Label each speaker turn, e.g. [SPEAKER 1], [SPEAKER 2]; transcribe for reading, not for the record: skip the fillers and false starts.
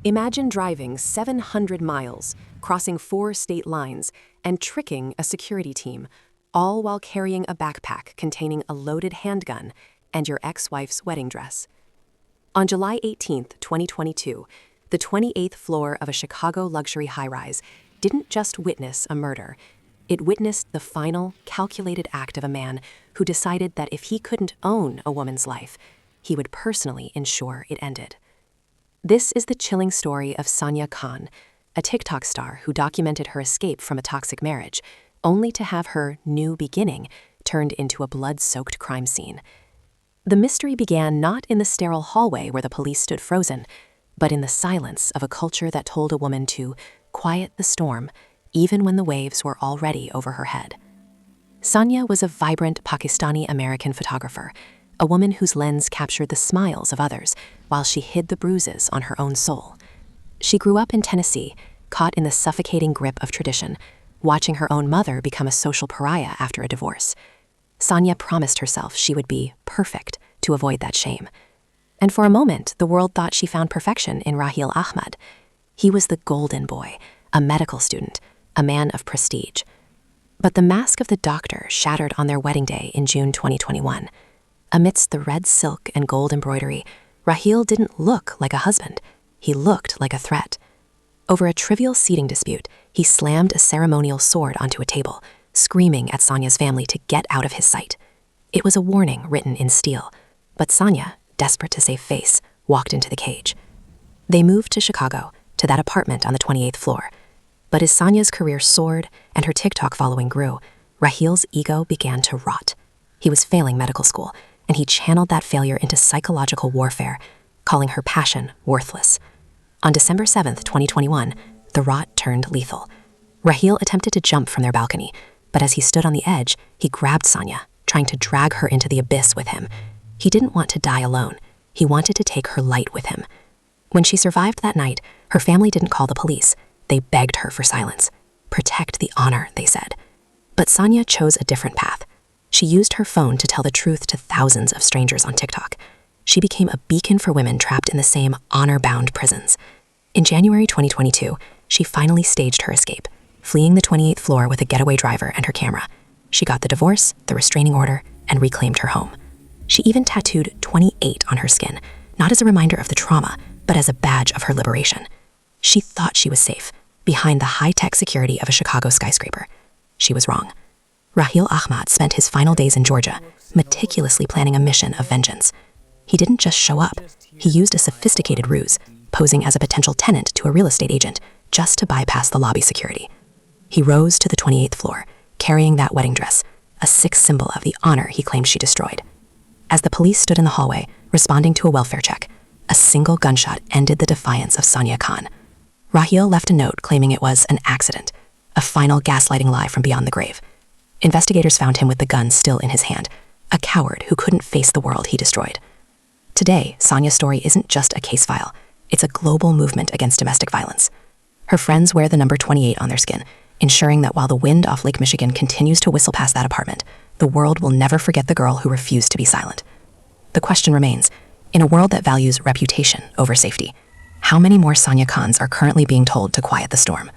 [SPEAKER 1] Imagine driving 700 miles, crossing 4 state lines, and tricking a security team, all while carrying a backpack containing a loaded handgun and your ex-wife's wedding dress. On July 18, 2022, the 28th floor of a Chicago luxury high-rise didn't just witness a murder. It witnessed the final, calculated act of a man who decided that if he couldn't own a woman's life, he would personally ensure it ended. This is the chilling story of Sania Khan, a TikTok star who documented her escape from a toxic marriage, only to have her new beginning turned into a blood-soaked crime scene. The mystery began not in the sterile hallway where the police stood frozen, but in the silence of a culture that told a woman to quiet the storm, even when the waves were already over her head. Sania was a vibrant Pakistani-American photographer, a woman whose lens captured the smiles of others while she hid the bruises on her own soul. She grew up in Tennessee, caught in the suffocating grip of tradition, watching her own mother become a social pariah after a divorce. Sania promised herself she would be perfect to avoid that shame. And for a moment, the world thought she found perfection in Raheel Ahmad. He was the golden boy, a medical student, a man of prestige. But the mask of the doctor shattered on their wedding day in June 2021. Amidst the red silk and gold embroidery, Raheel didn't look like a husband. He looked like a threat. Over a trivial seating dispute, he slammed a ceremonial sword onto a table, screaming at Sania's family to get out of his sight. It was a warning written in steel, but Sania, desperate to save face, walked into the cage. They moved to Chicago, to that apartment on the 28th floor. But as Sania's career soared and her TikTok following grew, Raheel's ego began to rot. He was failing medical school, and he channeled that failure into psychological warfare, calling her passion worthless. On December 7th, 2021, the rot turned lethal. Raheel attempted to jump from their balcony, but as he stood on the edge, he grabbed Sania, trying to drag her into the abyss with him. He didn't want to die alone. He wanted to take her light with him. When she survived that night, her family didn't call the police. They begged her for silence. Protect the honor, they said. But Sania chose a different path. She used her phone to tell the truth to thousands of strangers on TikTok. She became a beacon for women trapped in the same honor-bound prisons. In January 2022, she finally staged her escape, fleeing the 28th floor with a getaway driver and her camera. She got the divorce, the restraining order, and reclaimed her home. She even tattooed 28 on her skin, not as a reminder of the trauma, but as a badge of her liberation. She thought she was safe, behind the high-tech security of a Chicago skyscraper. She was wrong. Raheel Ahmad spent his final days in Georgia, meticulously planning a mission of vengeance. He didn't just show up. He used a sophisticated ruse, posing as a potential tenant to a real estate agent, just to bypass the lobby security. He rose to the 28th floor, carrying that wedding dress, a sick symbol of the honor he claimed she destroyed. As the police stood in the hallway, responding to a welfare check, a single gunshot ended the defiance of Sania Khan. Raheel left a note claiming it was an accident, a final gaslighting lie from beyond the grave. Investigators found him with the gun still in his hand, a coward who couldn't face the world he destroyed. Today, Sania's story isn't just a case file. It's a global movement against domestic violence. Her friends wear the number 28 on their skin, ensuring that while the wind off Lake Michigan continues to whistle past that apartment, the world will never forget the girl who refused to be silent. The question remains, in a world that values reputation over safety, how many more Sania Khans are currently being told to quiet the storm?